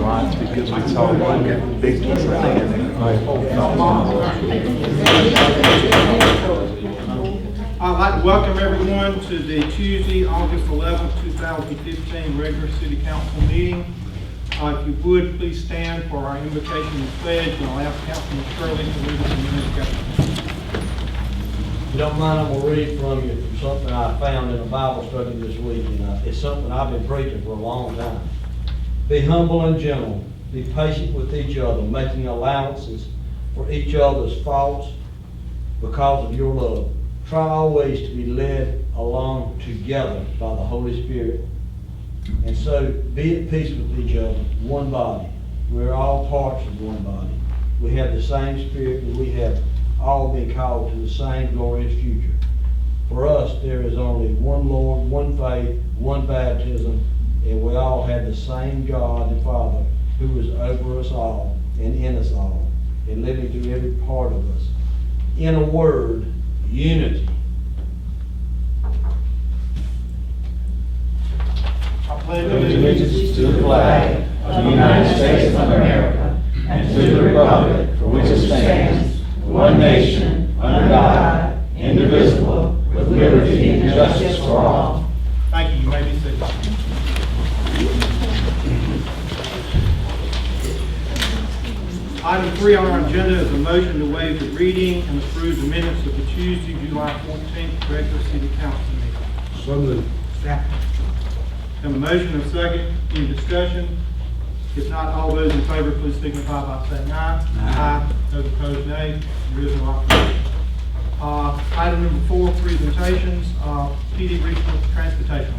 lot because we saw one big piece of land. I'd like to welcome everyone to the Tuesday, August 11th, 2015 regular city council meeting. If you would, please stand for our invocation and pledge, and I'll ask Councilman Shirley to lead us in the invocation. If you don't mind, I'm going to read from you from something I found in a Bible study this week, and it's something I've been preaching for a long time. Be humble and gentle. Be patient with each other, making allowances for each other's faults because of your love. Try always to be led along together by the Holy Spirit. And so be at peace with each other, one body. We're all parts of one body. We have the same spirit, and we have all been called to the same glorious future. For us, there is only one Lord, one faith, one baptism, and we all have the same God and Father who is over us all and in us all and living through every part of us. In a word, unity. I pledge Allegiance to the flag of the United States of America and to the republic for which it stands, one nation, under God, indivisible, with liberty and justice for all. Thank you. You may be seated. Item 3 on our agenda is a motion to waive the reading and approve the minutes of the Tuesday, July 14th regular city council meeting. So moved. Second. Have a motion and a second. Any discussion? If not, all those in favor, please signify by saying aye. Aye. Those opposed, nay. There is no opposition. Item number 4, presentations, PD Regional Transportation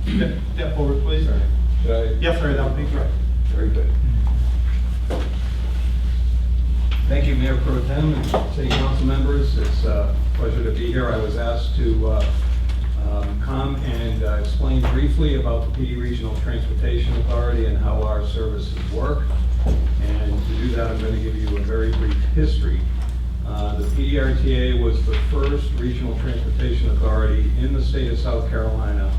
Authority. Step forward, please. Yes, sir, that would be great. Very good. Thank you, Mayor Pro Tem and City Council members. It's a pleasure to be here. I was asked to come and explain briefly about the PD Regional Transportation Authority and how our services work. And to do that, I'm going to give you a very brief history. The PDRTA was the first regional transportation authority in the state of South Carolina,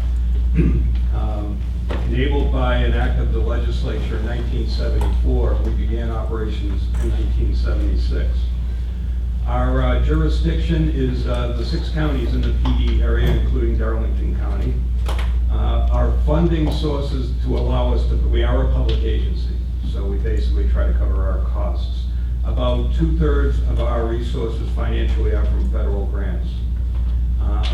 enabled by an act of the legislature in 1974. We began operations in 1976. Our jurisdiction is the 6 counties in the PD area, including Darlington County. Our funding sources to allow us to, we are a public agency, so we basically try to cover our costs. About 2/3 of our resources financially are from federal grants.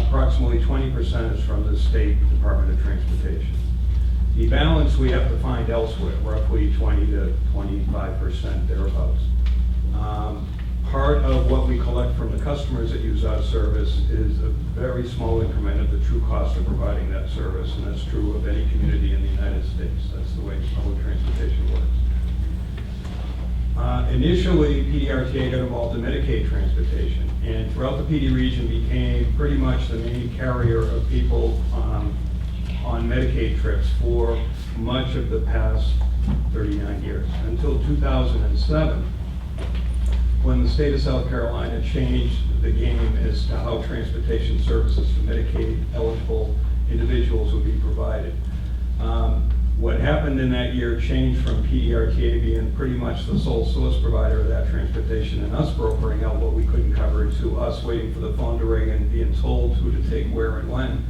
Approximately 20% is from the State Department of Transportation. The balance we have to find elsewhere, roughly 20 to 25% thereabouts. Part of what we collect from the customers that use our service is a very small increment of the true cost of providing that service, and that's true of any community in the United States. That's the way public transportation works. Initially, PDRTA got involved in Medicaid transportation, and throughout the PD region became pretty much the main carrier of people on Medicaid trips for much of the past 39 years, until 2007, when the state of South Carolina changed the game as to how transportation services for Medicaid eligible individuals would be provided. What happened in that year changed from PDRTA being pretty much the sole source provider of that transportation and us brokering out what we couldn't cover to us waiting for the phone to ring and being told who to take where and when,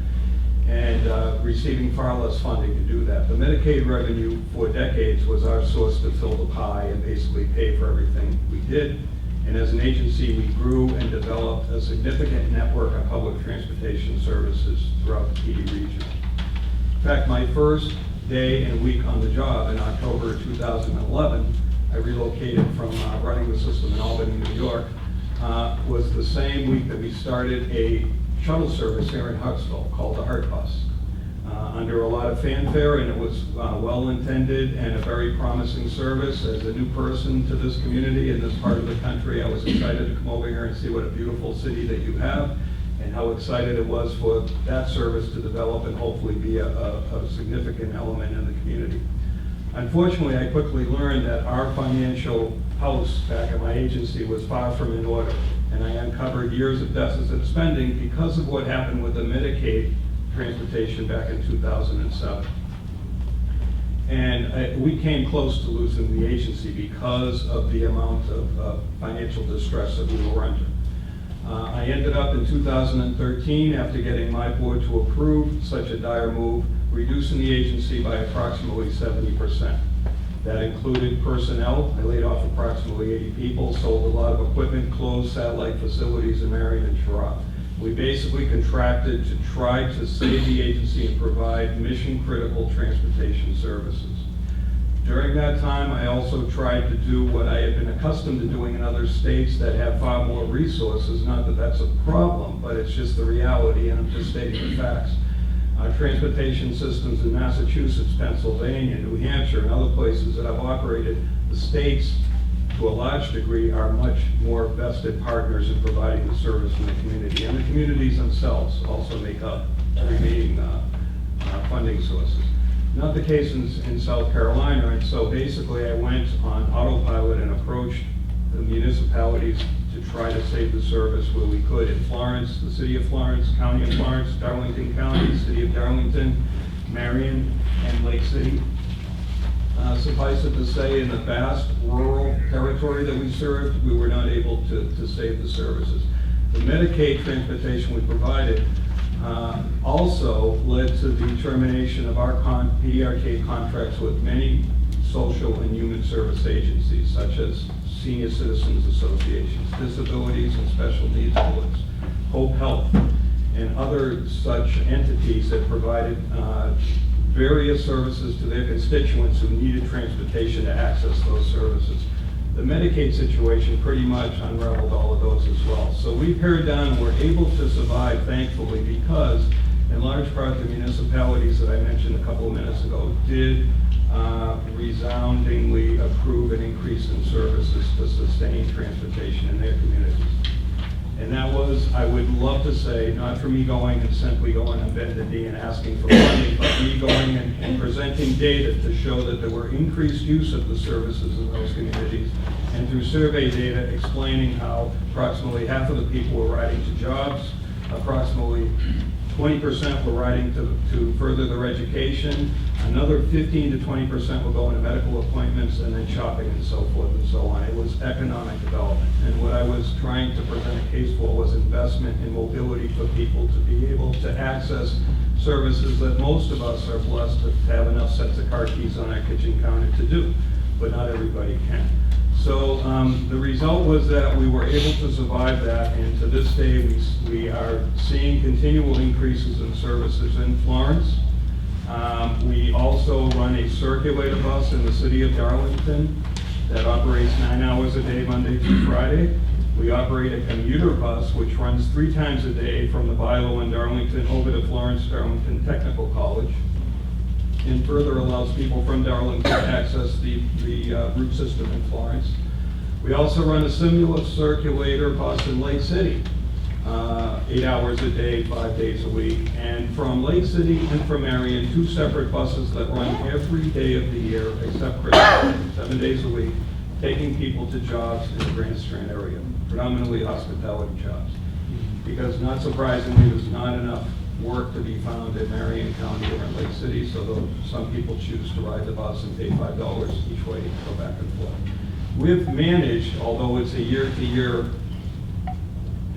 and receiving far less funding to do that. The Medicaid revenue for decades was our source to fill the pie and basically pay for everything we did. And as an agency, we grew and developed a significant network of public transportation services throughout the PD region. In fact, my first day and week on the job in October 2011, I relocated from running the system in Albany, New York, was the same week that we started a shuttle service here in Huxville called the Heart Bus. Under a lot of fanfare, and it was well-intended and a very promising service. As a new person to this community in this part of the country, I was excited to come over here and see what a beautiful city that you have, and how excited it was for that service to develop and hopefully be a significant element in the community. Unfortunately, I quickly learned that our financial house back at my agency was far from in order, and I uncovered years of deficit spending because of what happened with the Medicaid transportation back in 2007. And we came close to losing the agency because of the amount of financial distress that we were under. I ended up in 2013, after getting my board to approve such a dire move, reducing the agency by approximately 70%. That included personnel. I laid off approximately 80 people, sold a lot of equipment, closed satellite facilities in Marion and Sherrod. We basically contracted to try to save the agency and provide mission-critical transportation services. During that time, I also tried to do what I had been accustomed to doing in other states that have far more resources. Not that that's a problem, but it's just the reality, and I'm just stating the facts. Transportation systems in Massachusetts, Pennsylvania, New Hampshire, and other places that I've operated, the states, to a large degree, are much more vested partners in providing the service in the community. And the communities themselves also make up the remaining funding sources. Not the case in South Carolina, and so basically I went on autopilot and approached the municipalities to try to save the service where we could. In Florence, the city of Florence, county of Florence, Darlington County, city of Darlington, Marion, and Lake City. Suffice it to say, in the vast rural territory that we served, we were not able to save the services. The Medicaid transportation we provided also led to the termination of our PDRTA contracts with many social and human service agencies, such as senior citizens associations, disabilities and special needs boards, Hope Health, and other such entities that provided various services to their constituents who needed transportation to access those services. The Medicaid situation pretty much unraveled all of those as well. So we pared down and were able to survive, thankfully, because in large part the municipalities that I mentioned a couple of minutes ago did resoundingly approve an increase in services to sustain transportation in their communities. And that was, I would love to say, not for me going and simply going on bended knee and asking for money, but me going and presenting data to show that there were increased use of the services in those communities, and through survey data explaining how approximately half of the people were riding to jobs, approximately 20% were riding to further their education, another 15 to 20% were going to medical appointments, and then shopping and so forth and so on. It was economic development. And what I was trying to present a case for was investment in mobility for people to be able to access services that most of us are blessed to have enough sets of car keys on our kitchen counter to do, but not everybody can. So the result was that we were able to survive that, and to this day we are seeing continual increases in services in Florence. We also run a circulator bus in the city of Darlington that operates 9 hours a day, Monday through Friday. We operate a commuter bus which runs 3 times a day from the Bilo in Darlington over to Florence Darlington Technical College, and further allows people from Darlington to access the route system in Florence. We also run a similar circulator bus in Lake City, 8 hours a day, 5 days a week. And from Lake City and from Marion, 2 separate buses that run every day of the year, except Christmas, 7 days a week, taking people to jobs in the Grand Strand area, predominantly hospitality jobs. Because not surprisingly, there's not enough work to be found in Marion County or in Lake City, so some people choose to ride the bus and pay $5 each way to go back and forth. We've managed, although it's a year-to-year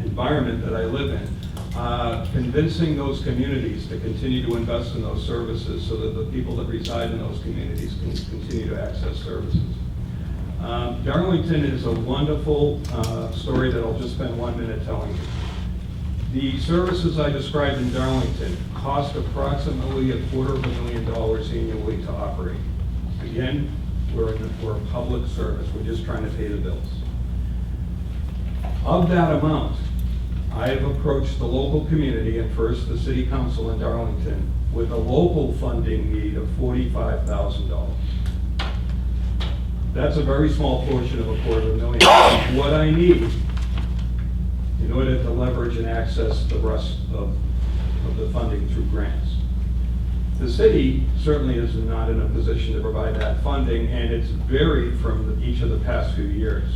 environment that I live in, convincing those communities to continue to invest in those services so that the people that reside in those communities can continue to access services. Darlington is a wonderful story that I'll just spend 1 minute telling you. The services I described in Darlington cost approximately $250,000 annually to operate. Again, we're a public service. We're just trying to pay the bills. Of that amount, I have approached the local community, and first the city council in Darlington, with a local funding need of $45,000. That's a very small portion of $250,000. What I need in order to leverage and access the rest of the funding through grants. The city certainly is not in a position to provide that funding, and it's varied from each of the past few years.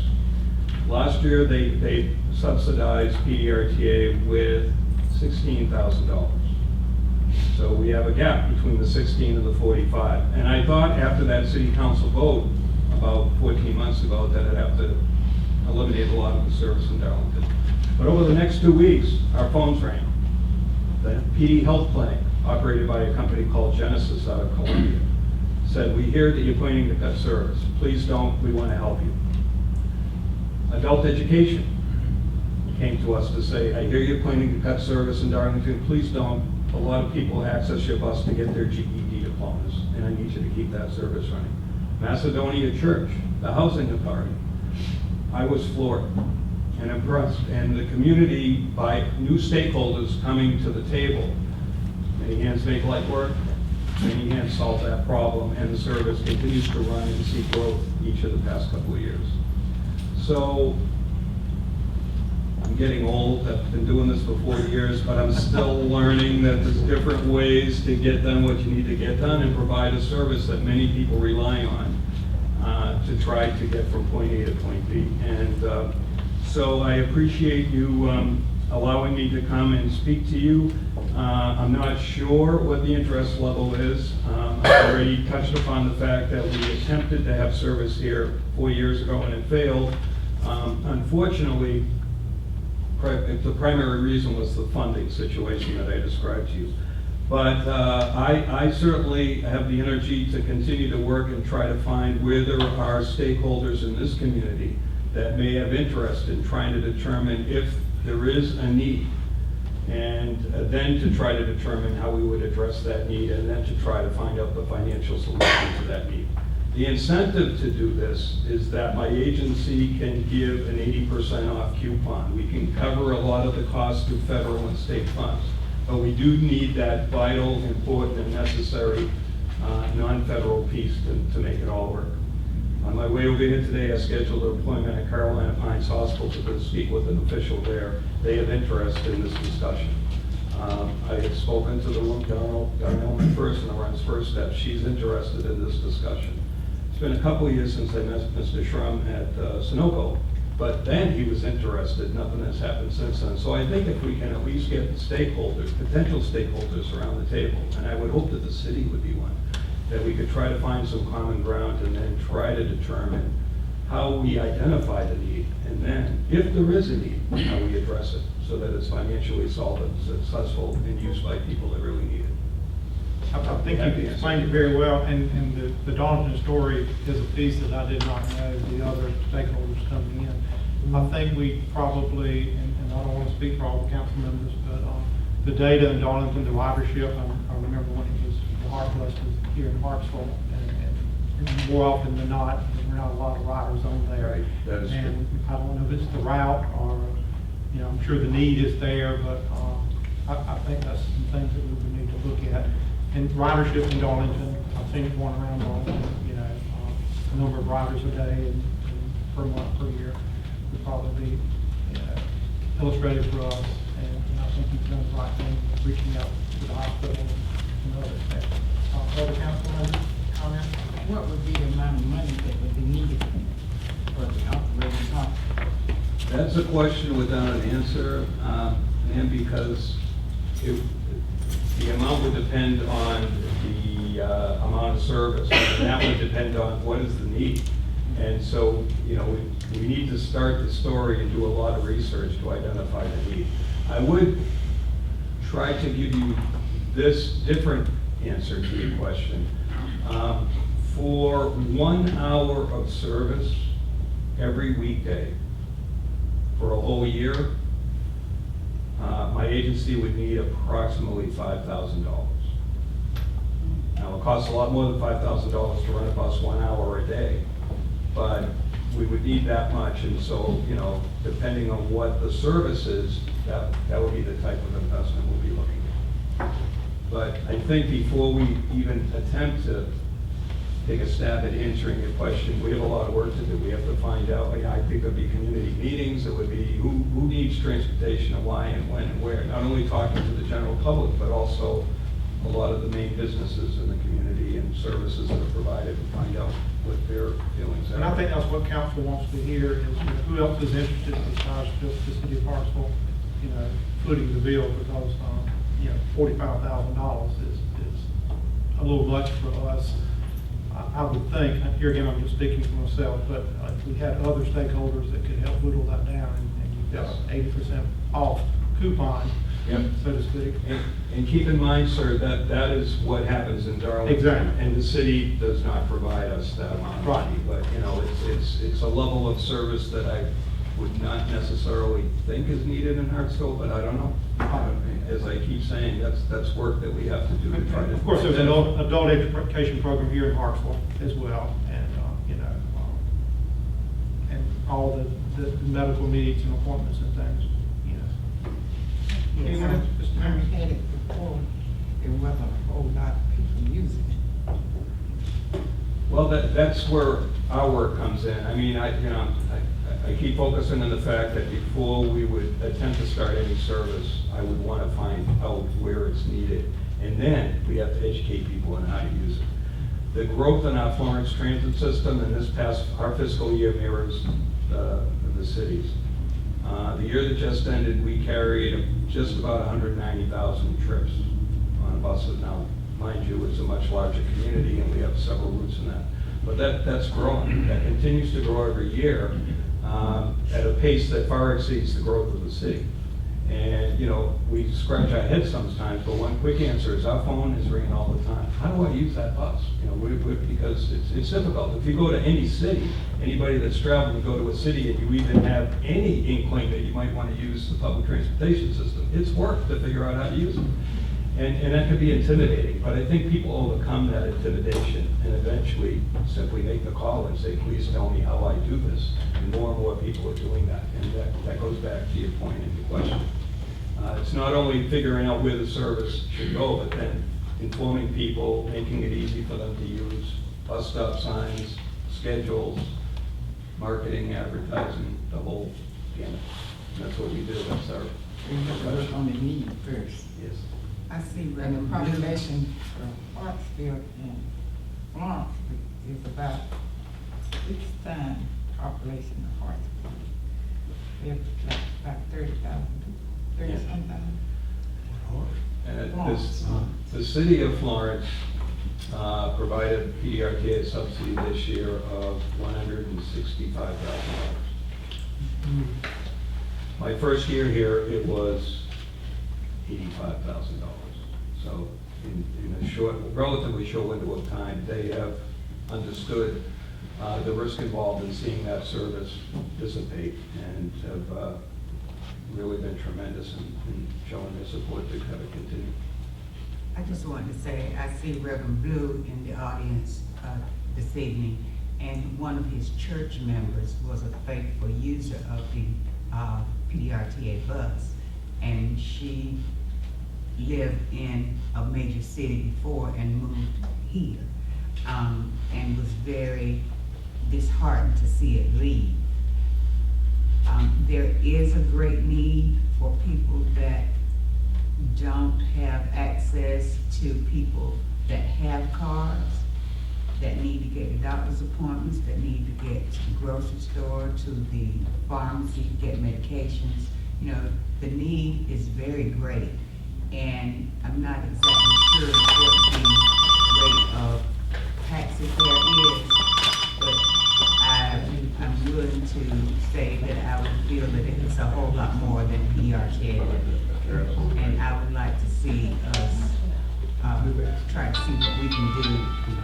Last year, they subsidized PDRTA with $16,000. So we have a gap between the 16 and the 45. And I thought after that city council vote about 14 months ago that I'd have to eliminate a lot of the service in Darlington. But over the next 2 weeks, our phones rang. The PD Health Clinic, operated by a company called Genesis out of Columbia, said, "We hear that you're planning to cut service. Please don't, we want to help you." Adult Education came to us to say, "I hear you're planning to cut service in Darlington, please don't. A lot of people access your bus to get their GED diplomas, and I need you to keep that service running." Macedonia Church, the housing authority. I was floored and impressed, and the community, by new stakeholders coming to the table, many hands make light work, many hands solve that problem, and the service continues to run and see growth each of the past couple of years. So, I'm getting old, I've been doing this for 40 years, but I'm still learning that there's different ways to get done what you need to get done and provide a service that many people rely on to try to get from point A to point B. And so I appreciate you allowing me to come and speak to you. I'm not sure what the interest level is. I've already touched upon the fact that we attempted to have service here 4 years ago and it failed. Unfortunately, the primary reason was the funding situation that I described to you. But I certainly have the energy to continue to work and try to find where there are stakeholders in this community that may have interest in trying to determine if there is a need, and then to try to determine how we would address that need, and then to try to find out the financial solution to that need. The incentive to do this is that my agency can give an 80% off coupon. We can cover a lot of the costs through federal and state funds, but we do need that vital, important, and necessary non-federal piece to make it all work. On my way over here today, I scheduled an appointment at Carolina Pines Hospital to speak with an official there. They have interest in this discussion. I had spoken to the Darnell First and runs First Step. She's interested in this discussion. It's been a couple of years since I met Mr. Shrum at Sunoco, but then he was interested. Nothing has happened since then. So I think if we can at least get the stakeholders, potential stakeholders around the table, and I would hope that the city would be one, that we could try to find some common ground and then try to determine how we identify the need, and then, if there is a need, how we address it, so that it's financially solved, successful, and used by people that really need it. I think you explained it very well, and the Darlington story is a piece that I did not know the other stakeholders coming in. I think we probably, and I don't want to speak for all the council members, but the data in Darlington, the ridership, I remember when it was the Harpless here in Hartsville, and more often than not, there were not a lot of riders on there. Right, that is And I don't know if it's the route or, I'm sure the need is there, but I think that's some things that we would need to look at. And ridership in Darlington, I've seen it going around Darlington, a number of riders a day and per month, per year would probably be illustrative for us. And I think you've done the right thing, reaching out to the hospital and others. Other council members, comments? What would be the amount of money that would be needed for the operating cost? That's a question without an answer, and because the amount would depend on the amount of service, and that would depend on what is the need. And so, we need to start the story and do a lot of research to identify the need. I would try to give you this different answer to your question. For 1 hour of service every weekday for a whole year, my agency would need approximately $5,000. Now, it costs a lot more than $5,000 to run a bus 1 hour a day, but we would need that much, and so, depending on what the service is, that would be the type of investment we'll be looking at. But I think before we even attempt to take a stab at answering your question, we have a lot of work to do. We have to find out, I think there'd be community meetings, it would be who needs transportation and why and when and where. Not only talking to the general public, but also a lot of the main businesses in the community and services that are provided, and find out what their feelings are. And I think that's what council wants to hear is, who else is interested besides just the city of Hartsville, footing the bill, because you know, $45,000 is a little much for us. I would think, and here again, I'm just speaking for myself, but if we had other stakeholders that could help whittle that down, and you've got 80% off coupon, Yep. so to speak. And keep in mind, sir, that is what happens in Darlington. Exactly. And the city does not provide us that amount of money. Right. But, you know, it's a level of service that I would not necessarily think is needed in Hartsville, but I don't know. As I keep saying, that's work that we have to do to try to. Of course, there's an adult education program here in Hartsville as well, and, you know, and all the medical needs and appointments and things, you know. Yes, Anyone else? Mr. I Mayor? had it before, there wasn't a whole lot of people using it. Well, that's where our work comes in. I mean, I keep focusing on the fact that before we would attempt to start any service, I would want to find out where it's needed. And then we have to educate people on how to use it. The growth in our Florence transit system in this past, our fiscal year mirrors the city's. The year that just ended, we carried just about 190,000 trips on buses. Now, mind you, it's a much larger community and we have several routes in that. But that's growing. That continues to grow every year at a pace that far exceeds the growth of the city. And, you know, we scratch our heads sometimes, but one quick answer is our phone is ringing all the time. How do I use that bus? You know, because it's difficult. If you go to any city, anybody that's traveling, go to a city and you even have any inkling that you might want to use the public transportation system, it's work to figure out how to use it. And that can be intimidating, but I think people overcome that intimidation and eventually simply make the call and say, please tell me how I do this. And more people are doing that. And that goes back to your point and your question. It's not only figuring out where the service should go, but then informing people, making it easy for them to use, bus stop signs, schedules, marketing, advertising, the whole gamut. And that's what we do. That's our We have to work on the need first. yes. I see where the population for Hartsville and Florence is about 6 times population of Hartsville. There's like about 30,000, 30-something. And the city of Florence provided PDRTA a subsidy this year of $165,000. My first year here, it was $85,000. So in a short, relatively short window of time, they have understood the risk involved in seeing that service dissipate and have really been tremendous in showing their support to have it continue. I just wanted to say, I see Reverend Blue in the audience this evening, and one of his church members was a faithful user of the PDRTA bus, and she lived in a major city before and moved here, and was very disheartened to see it leave. There is a great need for people that don't have access to people that have cars, that need to get doctor's appointments, that need to get to the grocery store, to the pharmacy, get medications. You know, the need is very great, and I'm not exactly sure what the rate of taxes there is, but I'm willing to say that I would feel that it's a whole lot more than PRTA. And I would like to see us try to see what we can do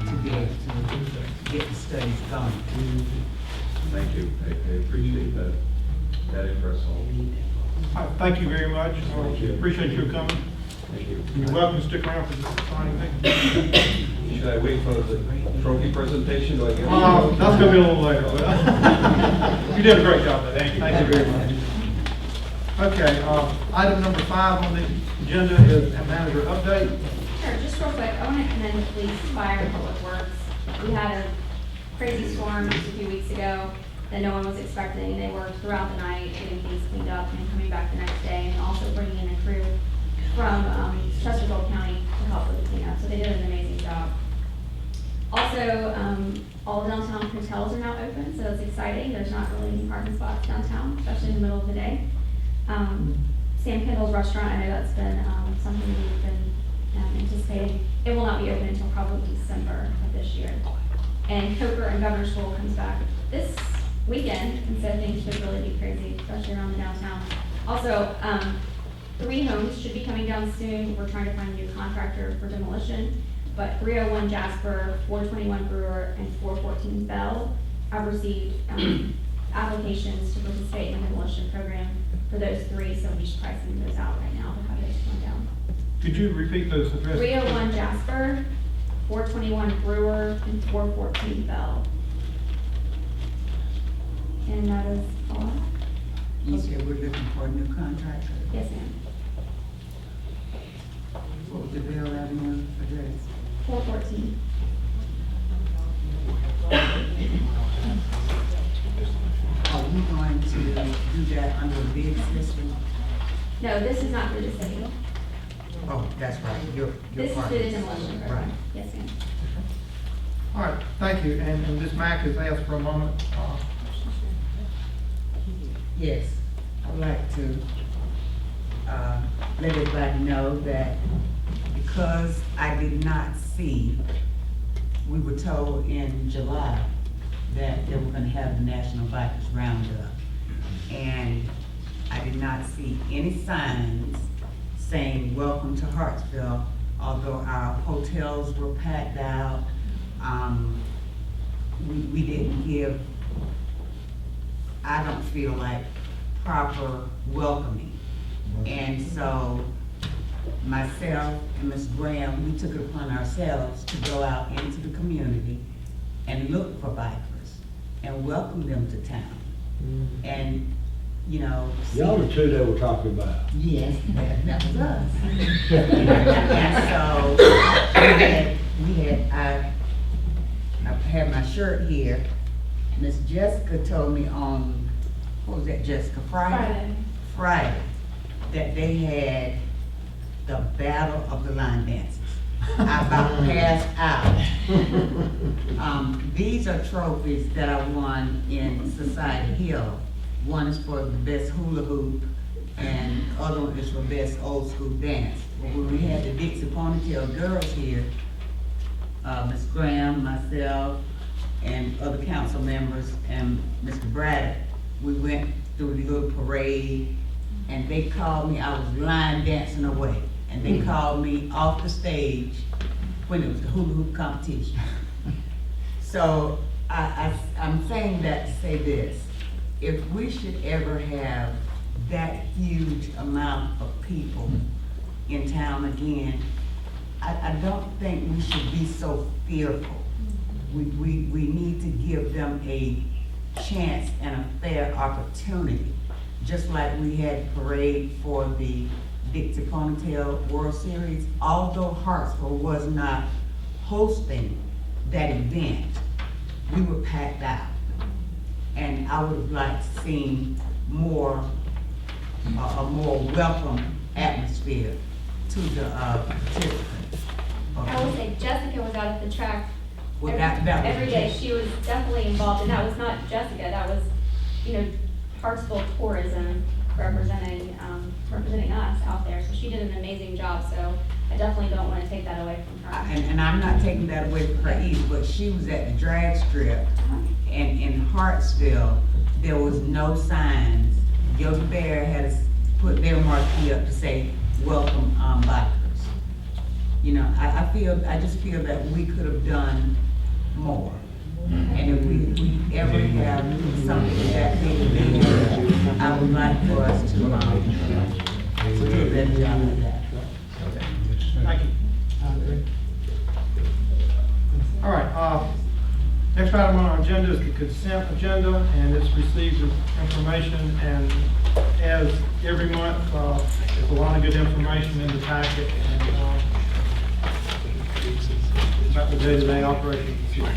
to be able to get the studies going. Thank you. I appreciate that impress all. Thank you very much. Thank you. Appreciate your coming. Thank you. You're welcome to stick around for this exciting thing. Should I wait for the trophy presentation? Do I get? That's gonna be a little later, but you did a great job today. Thank you very much. Okay, item number 5 on the agenda is a manager update. Sure, just real quick, I want to commend the police, fire, and public works. We had a crazy storm just a few weeks ago that no one was expecting. They worked throughout the night, getting things cleaned up and coming back the next day, and also bringing in a crew from Chesterfield County to help with the cleanup. So they did an amazing job. Also, all downtown hotels are now open, so it's exciting. There's not really any parking spots downtown, especially in the middle of the day. Sam Kendall's restaurant, I know that's been, something we've been, anticipating. It will not be open until probably December of this year. And Coker and Governor's School comes back this weekend, and so things should really be crazy, especially around the downtown. Also, 3 homes should be coming down soon. We're trying to find a new contractor for demolition. But 301 Jasper, 421 Brewer, and 414 Bell have received applications to participate in the demolition program for those 3, so we should probably send those out right now to have those come down. Could you repeat those addresses? 301 Jasper, 421 Brewer, and 414 Bell. And that is all. You said we're looking for a new contractor. Yes, ma'am. What was the Bell Avenue address? 414. Are we going to do that under a bid system? No, this is not through the city. Oh, that's right, your This is part. through the demolition program. Right. Yes, ma'am. All right, thank you. And Ms. Mack has asked for a moment. Yes, I'd like to, let everybody know that because I did not see, we were told in July that they were gonna have the National Bikers Roundup. And I did not see any signs saying, welcome to Hartsville, although our hotels were packed out. We didn't give, I don't feel like, proper welcoming. And so myself and Ms. Graham, we took it upon ourselves to go out into the community and look for bikers and welcome them to town. And, you know. Y'all the 2 that we're talking about. Yes, that was us. And so, I have my shirt here. Miss Jessica told me on, what was that, Jessica, Friday, that they had the Battle of the Line Dances. I about passed out. These are trophies that I won in Society Hill. One is for the best hula hoop, and the other one is for best old school dance. But when we had the Dixie Ponytail girls here, Ms. Graham, myself, and other council members, and Mr. Braddock, we went through the little parade, and they called me, I was line dancing away, and they called me off the stage when it was the hula hoop competition. So I'm saying that to say this, if we should ever have that huge amount of people in town again, I don't think we should be so fearful. We need to give them a chance and a fair opportunity. Just like we had parade for the Dixie Ponytail World Series, although Hartsville was not hosting that event, we were packed out. And I would have liked to see more, a more welcome atmosphere to the participants. I would say Jessica was out at the track Well, that was every day. Jessica. She was definitely involved, and that was not Jessica, that was, Hartsville Tourism representing us out there. So she did an amazing job, so I definitely don't want to take that away from her. And I'm not taking that away from her either, but she was at the drag strip, and in Hartsville, there was no signs. Gilda Bear had to put their marquee up to say, welcome, bikers. I just feel that we could have done more. And if we ever have something that big, I would like for us to do a better job of that. Thank you. All right, next item on our agenda is the consent agenda, and it's received information, and as every month, there's a lot of good information in the packet, and about the day-to-day operations of the city.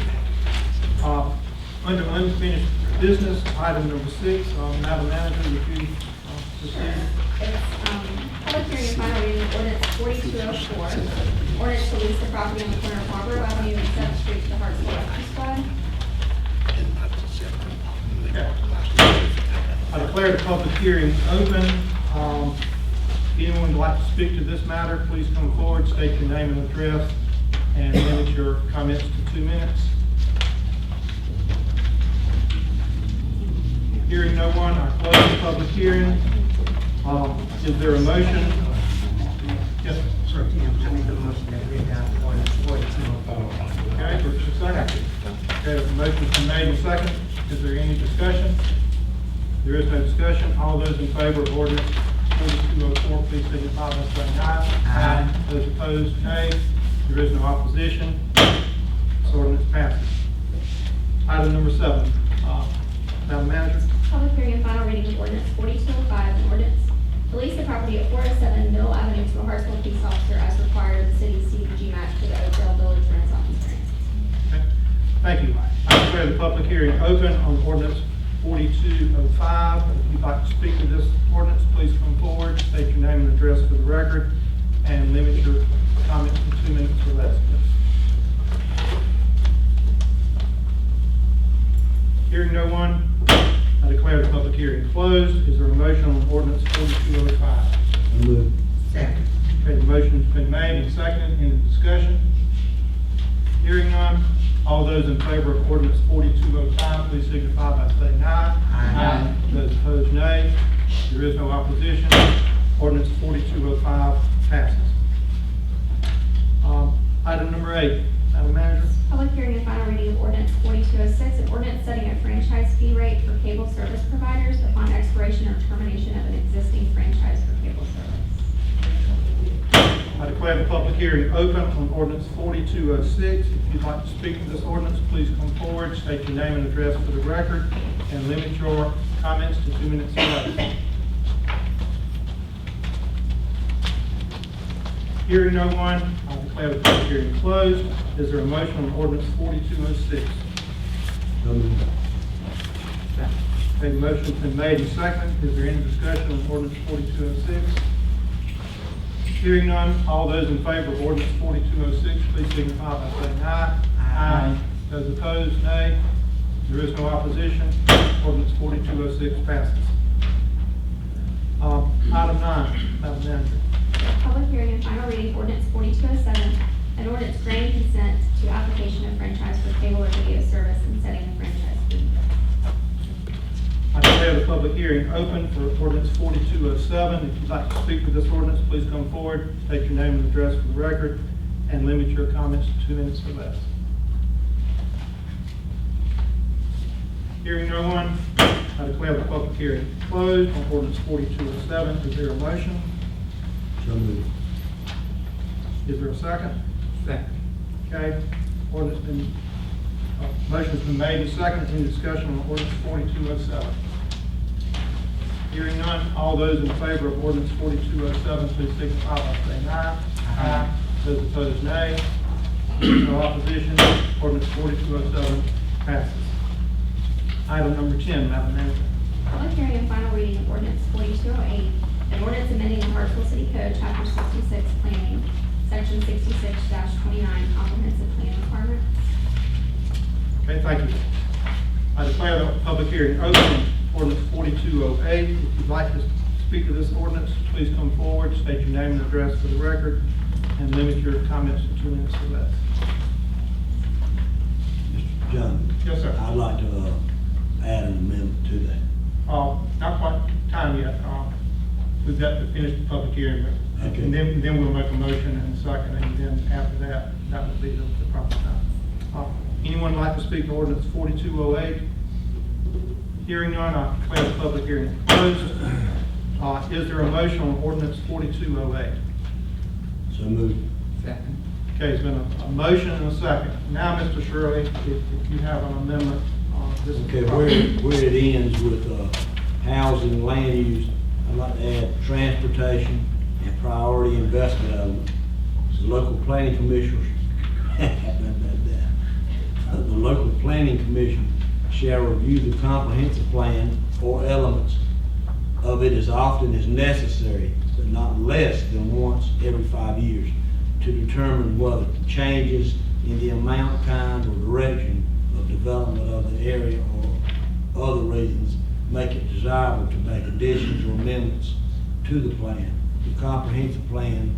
Under unfinished business, item number 6, Madam Manager, would you proceed? It's, public hearing and final reading, ordinance 4204, ordinance to lease the property on the corner of Marlboro Avenue and 7th Street to the Hartsville Rescue Squad. Okay. I declare the public hearing open. anyone would like to speak to this matter, please come forward, state your name and address, and limit your comments to 2 minutes. Hearing no one, I close the public hearing. Is there a motion? Yes, sir. Okay, for a second. Okay, the motion's been made and second. Is there any discussion? There is no discussion. All those in favor of ordinance 4204, please signify by saying aye. Aye. Those opposed, nay. There is no opposition. This ordinance passes. Item number 7, Madam Manager. Public hearing and final reading of ordinance 4205, an ordinance to lease the property at 407 Middle Avenue to a Hartsville police officer as required of the city's CDBG match for the Oakdale Village Renaissance Experience. Okay. Thank you. I declare the public hearing open on ordinance 4205. If you'd like to speak to this ordinance, please come forward, state your name and address for the record, and limit your comments to 2 minutes or less. Hearing no one, I declare the public hearing closed. Is there a motion on ordinance 4205? Second. Okay, the motion's been made and seconded. Any discussion? Hearing none, all those in favor of ordinance 4205, please signify by saying aye. Aye. Those opposed, nay. There is no opposition. Ordinance 4205 passes. Item number 8, Madam Manager. Public hearing and final reading of ordinance 4206, an ordinance setting a franchise fee rate for cable service providers upon expiration or termination of an existing franchise for cable service. I declare the public hearing open on ordinance 4206. If you'd like to speak to this ordinance, please come forward, state your name and address for the record, and limit your comments to 2 minutes or less. Hearing no one, I declare the public hearing closed. Is there a motion on ordinance 4206? Okay, the motion's been made and seconded. Is there any discussion on ordinance 4206? Hearing none, all those in favor of ordinance 4206, please signify by saying aye. Aye. Those opposed, nay. There is no opposition. Ordinance 4206 passes. Item 9, Madam Manager. Public hearing and final reading of ordinance 4207, an ordinance granting consent to application of franchise for cable or video service and setting the franchise fee. I declare the public hearing open for ordinance 4207. If you'd like to speak to this ordinance, please come forward, state your name and address for the record, and limit your comments to 2 minutes or less. Hearing no one, I declare the public hearing closed on ordinance 4207. Is there a motion? So moved. Is there a second? Second. Okay, motion's been made and seconded. Any discussion on ordinance 4207? Hearing none, all those in favor of ordinance 4207, please signify by saying aye. Aye. Those opposed, nay. No opposition. Ordinance 4207 passes. Item number 10, Madam Manager. Public hearing and final reading of ordinance 4208, an ordinance amending the Hartsville City Code, Chapter 66, Planning, Section 66-29, Comprehensive Plan Requirements. Okay, thank you. I declare the public hearing open. Ordinance 4208. If you'd like to speak to this ordinance, please come forward, state your name and address for the record, and limit your comments to 2 minutes or less. Mr. John? Yes, sir. I'd like to add an amendment to that. Not quite time yet. We've got to finish the public hearing, but Okay. and then we'll make a motion and a second, and then after that, that would be the proper time. Anyone like to speak to ordinance 4208? Hearing none, I declare the public hearing closed. Is there a motion on ordinance 4208? So moved. Second. Okay, it's been a motion and a second. Now, Mr. Shirley, if you have an amendment, this is Okay, the where proper- it ends with housing, land use, I'd like to add transportation and priority investment elements. The local planning commissioners, the local planning commission shall review the comprehensive plan or elements of it as often as necessary, but not less than once every 5 years, to determine whether changes in the amount, kind, or direction of development of the area or other reasons make it desirable to make additions or amendments to the plan The comprehensive plan,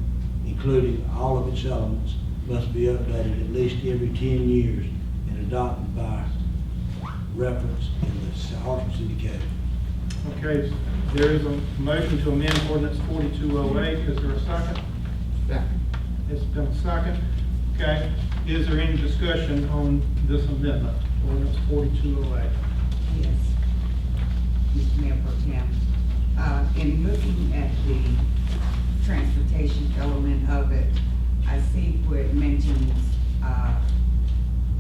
including all of its elements, must be updated at least every 10 years and adopted by reference in the Hartsville City Code. Okay, there is a motion to amend ordinance 4208. Is there a second? Second. It's been a second. Okay, is there any discussion on this amendment, ordinance 4208? Yes. Mr. Mayor Pro Tem, in looking at the transportation element of it, I see where it mentions,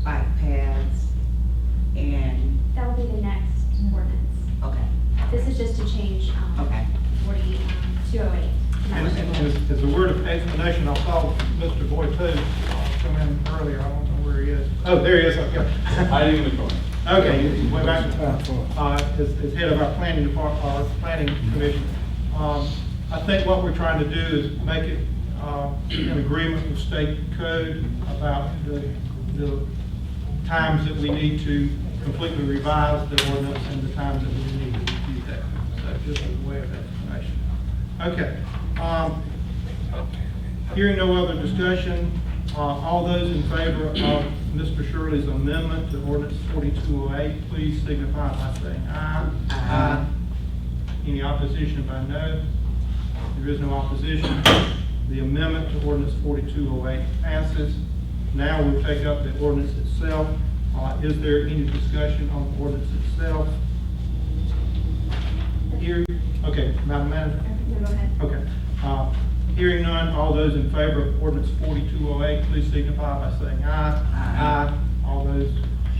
bike paths and, That will be the next ordinance. okay, This is just to change, okay. 4208. And as a word of explanation, I saw Mr. Boyd too come in earlier. I don't know where he is. Oh, there he is. Okay. Hiding in the corner. Okay, he went back as head of our planning department, our planning commission. I think what we're trying to do is make it in agreement with state code about the times that we need to completely revise the ordinance and the times that we need to review that. So just as a way of explanation. Okay. Hearing no other discussion, all those in favor of Mr. Shirley's amendment to ordinance 4208, please signify by saying aye. Aye. Any opposition by no? There is no opposition. The amendment to ordinance 4208 passes. Now we'll take up the ordinance itself. Is there any discussion on the ordinance itself? Here, okay, Madam Manager? No, go ahead. Okay. Hearing none, all those in favor of ordinance 4208, please signify by saying aye. Aye. All those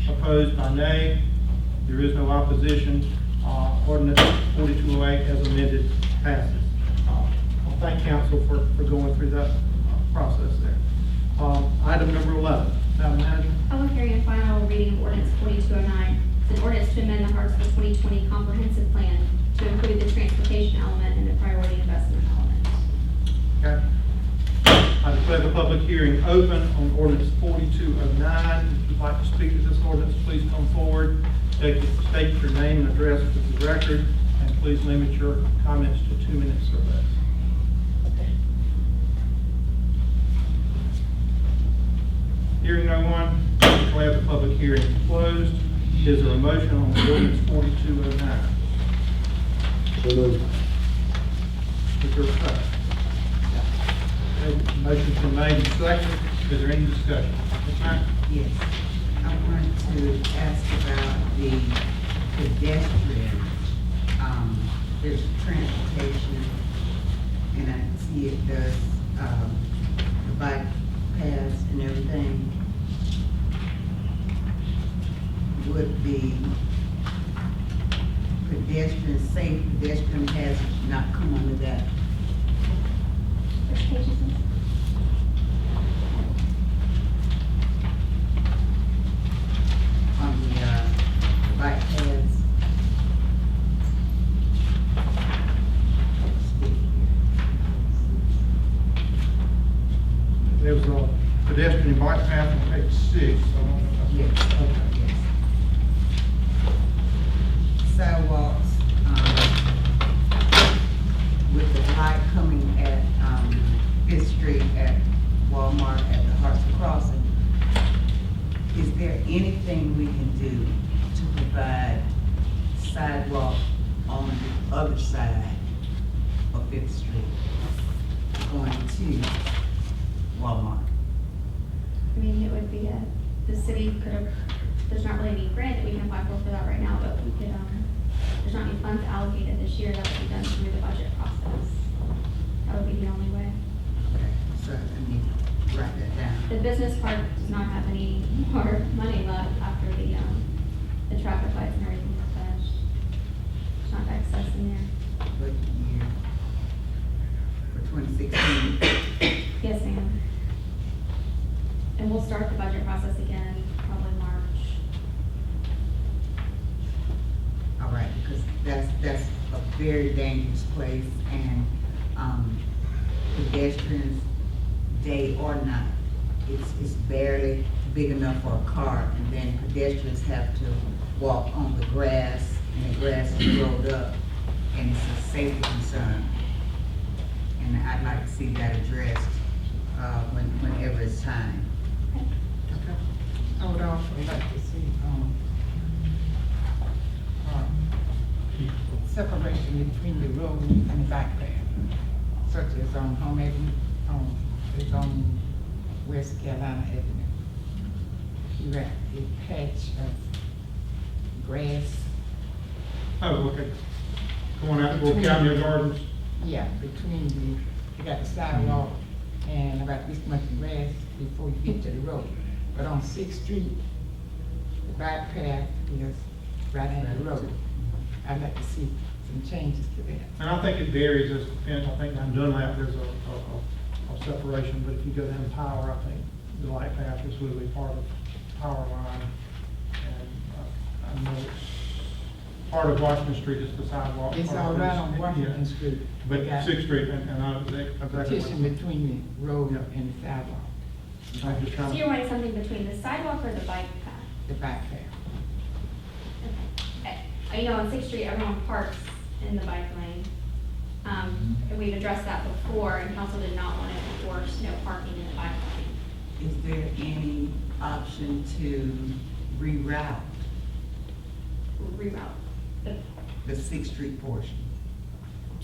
opposed by nay. There is no opposition. Ordinance 4208 as amended passes. I thank council for going through that process there. Item number 11, Madam Manager. Public hearing and final reading of ordinance 4209. It's an ordinance to amend the Hartsville 2020 comprehensive plan to include the transportation element and the priority investment element. Okay. I declare the public hearing open on ordinance 4209. If you'd like to speak to this ordinance, please come forward. State your name and address for the record, and please limit your comments to 2 minutes or less. Hearing no one, I declare the public hearing closed. Is there a motion on ordinance 4209? So moved. Is there a second? Okay, motion's been made and seconded. Is there any discussion? Ms. Mack? Yes, I wanted to ask about the pedestrian, there's transportation, and I see it does, the bike paths and everything. Would the pedestrian, safe pedestrian has not come under that? Which page is this? On the bike paths. There was a pedestrian bike path on page 6. I don't know if that's- Yes. Okay. Yes. Sidewalks, with the light coming at, Fifth Street at Walmart at the Hartsville Crossing, is there anything we can do to provide sidewalk on the other side of Fifth Street going to Walmart? I mean, it would be the city could have, there's not really any grant that we can apply for that right now, but we could, there's not any funds allocated this year. That would be done through the budget process. That would be the only way. Okay, so I need to write that down. The business park does not have any more money left after the traffic lights and everything is finished. There's not excess in there. What year? For 2016? Yes, ma'am. And we'll start the budget process again, probably March. All right, because that's a very dangerous place, and pedestrians, day or night, it's barely big enough for a car, and then pedestrians have to walk on the grass, and the grass is rolled up, and it's a safety concern. and I'd like to see that addressed, whenever it's time. I would also like to see, separation between the road and the bike path, such as on Home Avenue, it's on West Carolina Avenue. You got a patch of grass, Oh, okay. Going out to Will County Gardens. yeah, between you got the sidewalk and about this much grass before you get to the road. But on Sixth Street, the bike path is right at the road. I'd like to see some changes to that. And I think it varies, as depends, I think on Dunlap, there's a separation, but if you go down Power, I think the light path is really part of Power Line. And I know it's part of Washington Street, is the sidewalk. It's part all of right this- on Washington yeah. Street. But Got Sixth Street, and I, exactly. Petition between the road Yeah. and the sidewalk, I'm just So trying you're to, wanting something between the sidewalk or the bike path? the bike path. You know, on Sixth Street, everyone parks in the bike lane. And we've addressed that before, and council did not want to enforce no parking in the bike lane. Is there any option to reroute Reroute the Sixth Street portion?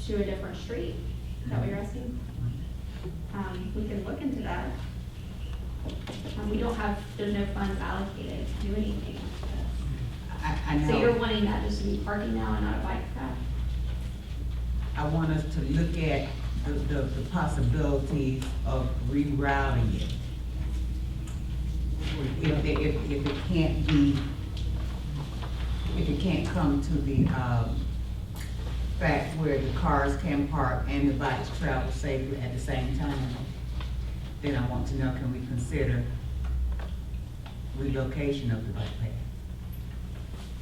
to a different street. Is that what you're asking? We can look into that. We don't have, there's no funds allocated to do anything like this. I know. So you're wanting that just to be parking now and not a bike path? I want us to look at the possibilities of rerouting it. If it can't be, if it can't come to the, fact where the cars can park and the bikes travel safely at the same time, then I want to know, can we consider relocation of the bike path?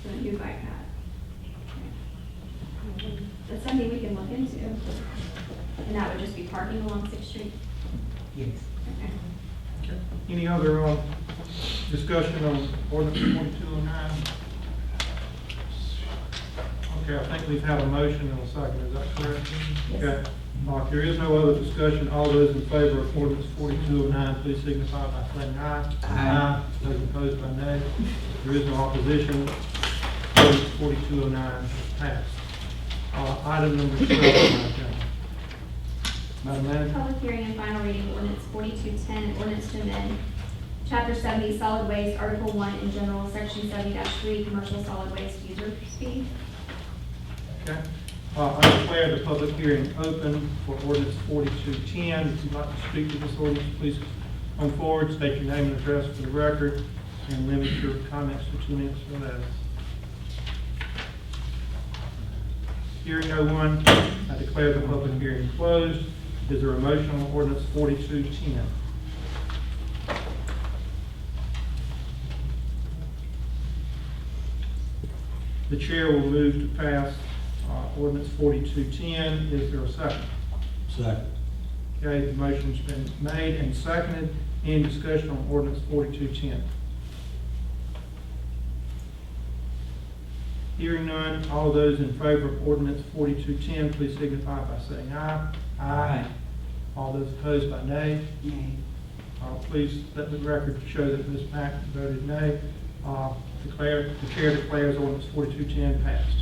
So a new bike path? Okay. That's something we can look into. And that would just be parking along Sixth Street? Yes. Okay. any other, discussion on ordinance 4209? Okay, I think we've had a motion and a second, is that correct? Yes. Okay, if there is no other discussion, all those in favor of ordinance 4209, please signify by saying aye. Aye. Those opposed by nay. There is no opposition. Ordinance 4209 is passed. Item number 12 on our agenda. Madam Manager? Public hearing and final reading of ordinance 4210, ordinance to amend Chapter 70, solid waste, Article 1 in general, Section 70-3, commercial solid waste user fee. Okay. I declare the public hearing open for ordinance 4210. If you'd like to speak to this ordinance, please come forward, state your name and address for the record, and limit your comments to 2 minutes or less. Hearing no one, I declare the public hearing closed. Is there a motion on ordinance 4210? The chair will move to pass ordinance 4210. Is there a second? Second. Okay, the motion's been made and seconded. Any discussion on ordinance 4210? Hearing none, all those in favor of ordinance 4210, please signify by saying aye. Aye. All those opposed by nay. Nay. Please let the record show that Ms. Mack voted nay. The chair declares ordinance 4210 passed.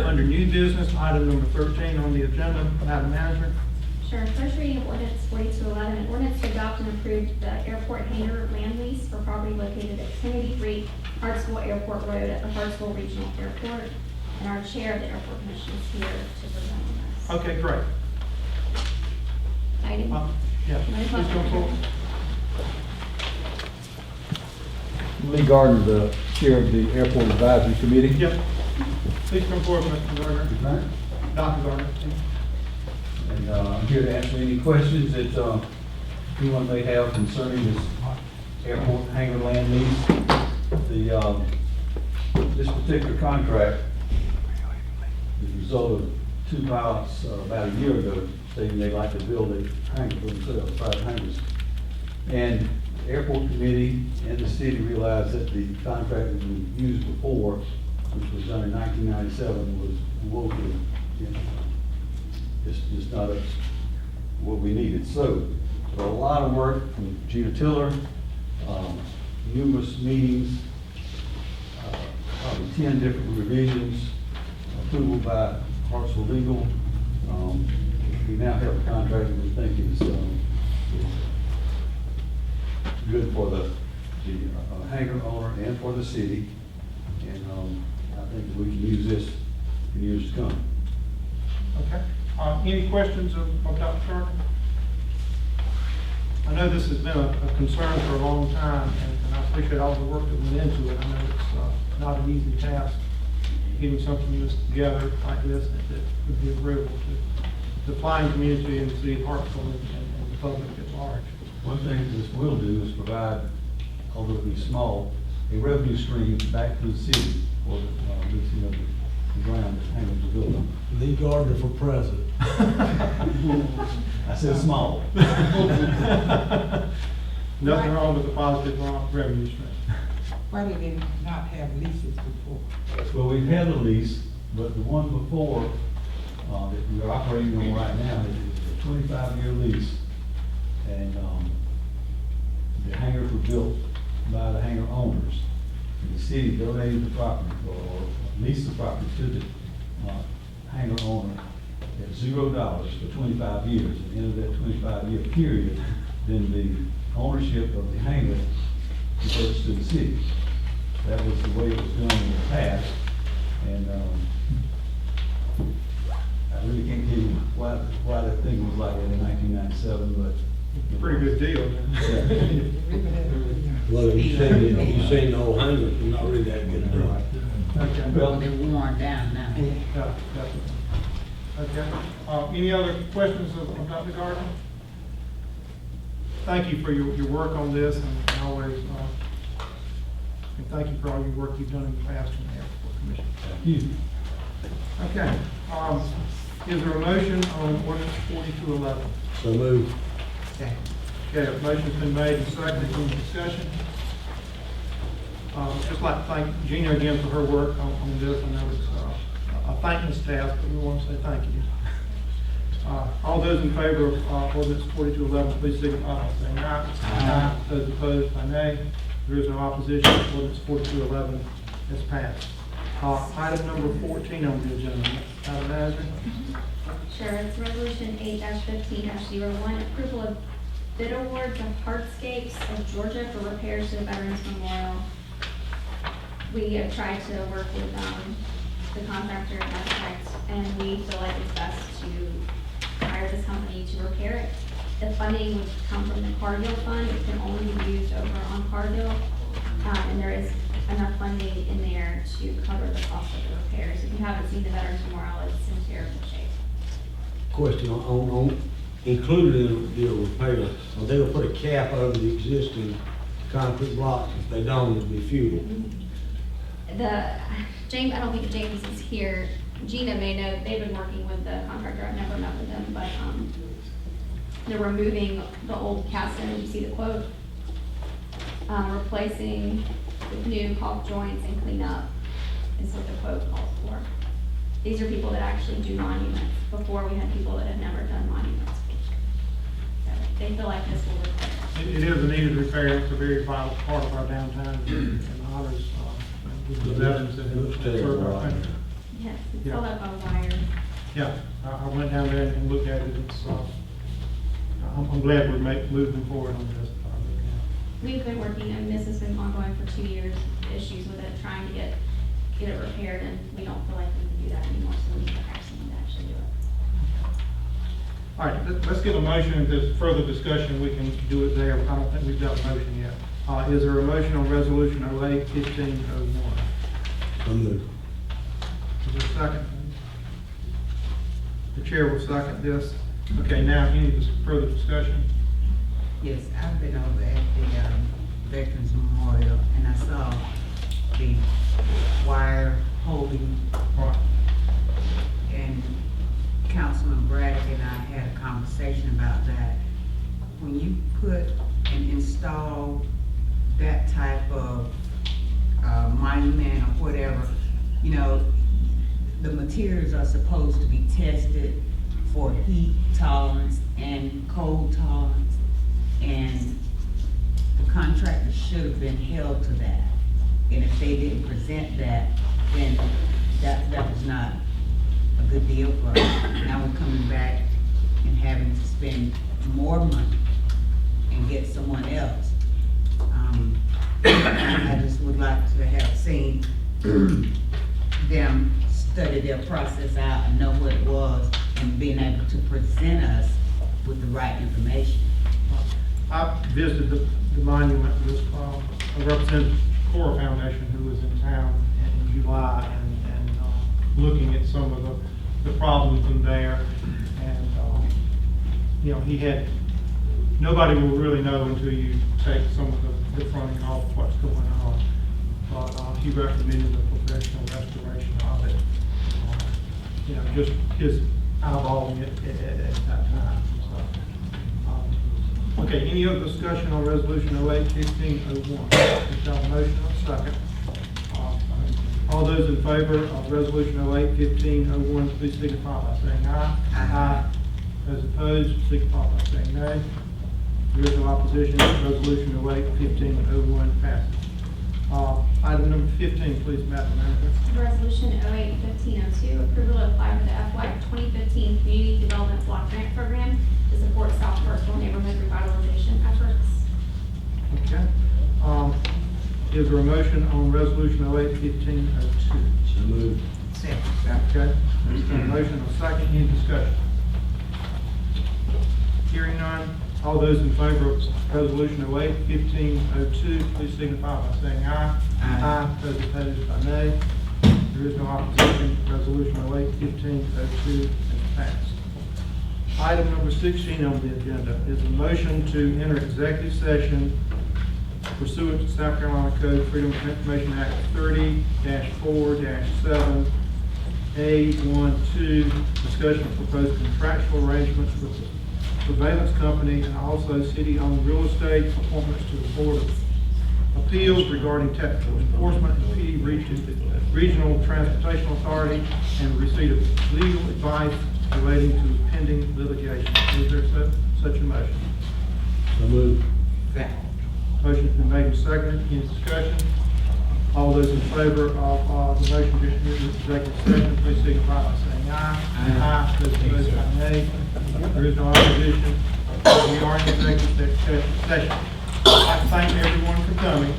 Under new business, item number 13 on the agenda, Madam Manager. Sure, first reading of ordinance 4211, an ordinance to adopt and approve the airport hangar land lease for property located at 1083 Hartsville Airport Road at the Hartsville Regional Airport. And our chair of the airport commission is here to present on this. Okay, great. Item. Yeah, please come forward. Lee Gardner, the chair of the Airport Advisory Committee. Yep. Please come forward, Mr. Gardner. Dr. Gardner. And I'm here to answer any questions that anyone may have concerning this airport hangar land lease. This particular contract is the result of 2 pilots about a year ago stating they'd like to build a hangar for themselves, private hangars. And the airport committee and the city realized that the contract that we used before, which was done in 1997, was woefully it's not what we needed. So, a lot of work from Gina Tiller, numerous meetings, probably 10 different revisions, approval by Hartsville Legal. We now have a contract that we think is good for the hangar owner and for the city. And I think that we can use this in years to come. Okay. Any questions of Dr. Carter? I know this has been a concern for a long time, and I appreciate all the work that went into it. I know it's not an easy task, getting something this together like this that would be agreeable to the flying community and the city of Hartsville and the public at large. One thing this will do is provide, although it be small, a revenue stream back to the city for the leasing of the ground that handles the building. Lee Gardner for president. I said small. Nothing wrong with the positive revenue stream. Why did they not have leases before? Well, we've had a lease, but the one before, that we're operating on right now is a 25-year lease. And, the hangars were built by the hangar owners. And the city donated the property or leased the property to the, hangar owner at $0 for 25 years. At the end of that 25-year period, then the ownership of the hangar reverts to the city. That was the way it was done in the past. And, I really can't tell you why that thing was like that in 1997, but. Pretty good deal. Well, you seen the old hangar, it's not really that good a deal. Okay. Well, They're worn down now. Yeah, definitely. Okay. Any other questions of Dr. Gardner? Thank you for your work on this and always, and thank you for all your work you've done in the past on the Airport Commission. Thank you. Okay. Is there a motion on ordinance 4211? So move. Okay, a motion's been made and seconded. Any discussion? Just like to thank Gina again for her work on this. I know it's a thankless task, but we want to say thank you. All those in favor of ordinance 4211, please signify by saying aye. Aye. Those opposed, by nay. There is no opposition. Ordinance 4211 is passed. Item number 14 on the agenda. Madam Manager. Sure, it's resolution 8-15-01, approval of bid award to Hardscapes of Georgia for repairs to the Veterans Memorial. We have tried to work with the contractor architect, and we feel like it's best to hire this company to repair it. The funding would come from the Cargill Fund. It can only be used over on Cargill, and there is enough funding in there to cover the cost of the repairs. If you haven't seen the Veterans Memorial, it's in terrible shape. Question on included in the repair, are they gonna put a cap over the existing concrete blocks? If they don't, it'd be futile. James, I don't think James is here. Gina may know, they've been working with the contractor, I've never met with them, but, they're removing the old cast in, you see the quote? Replacing with new caulk joints and cleanup is what the quote calls for. These are people that actually do monuments. Before, we had people that had never done monuments. So they feel like this will repair. It is a needed repair. It's a very vital part of our downtown and honors the veterans that have served our country. Yes, it's Yeah. filled up on wire. Yeah, I went down there and looked at it. It's, I'm glad we're moving forward on this. We've been working, and this has been ongoing for 2 years, issues with it, trying to get it repaired, and we don't feel like we can do that anymore, so we need to hire someone to actually do it. All right, let's get a motion. If there's further discussion, we can do it there. I don't think we've got a motion yet. Is there a motion on resolution 08-1501? So move. Is there a second? The chair will second this. Okay, now, any further discussion? Yes, I've been over at the Veterans Memorial, and I saw the wire holding, Right. and Councilman Braddock and I had a conversation about that. When you put and install that type of monument or whatever, you know, the materials are supposed to be tested for heat tolerance and cold tolerance. And the contractor should have been held to that. And if they didn't present that, then that was not a good deal for us. Now we're coming back and having to spend more money and get someone else. I just would like to have seen them study their process out and know what it was and being able to present us with the right information. I visited the monument this fall. I represented Cora Foundation, who was in town in July, and looking at some of the problems in there. And, you know, nobody will really know until you take some of the fronting off what's going on. But he recommended a professional restoration of it. You know, just his eyeballing it at that time. So, okay, any other discussion on resolution 08-1501? Is there a motion or a second? All those in favor of resolution 08-1501, please signify by saying aye. Aye. Those opposed, signify by saying nay. There is no opposition. Resolution 08-1501 passes. Item number 15, please, Madam Manager. Resolution 08-1502, approval to apply for the FY 2015 Community Development Block Grant Program to support South Parkville neighborhood revitalization efforts. Okay. Is there a motion on resolution 08-1502? So moved. Second. Okay. There's been a motion on second. Any discussion? Hearing none. All those in favor of resolution 08-1502, please signify by saying aye. Aye. Those opposed by nay. There is no opposition. Resolution 08-1502 is passed. Item number 16 on the agenda is a motion to enter executive session pursuant to South Carolina Code Freedom of Information Act 30-4-7A12, discussion of proposed contractual arrangements with the surveillance company and also city-owned real estate, appointments to the Board of Appeals regarding technical enforcement, and PD Regional Transportation Authority, and receipt of legal advice relating to pending litigation. Is there such a motion? So moved. Second. Motion's been made and seconded. Any discussion? All those in favor of the motion to enter into executive session, please signify by saying aye. Aye. Those opposed by nay. There is no opposition. We are in executive session. I'd like to thank everyone for coming.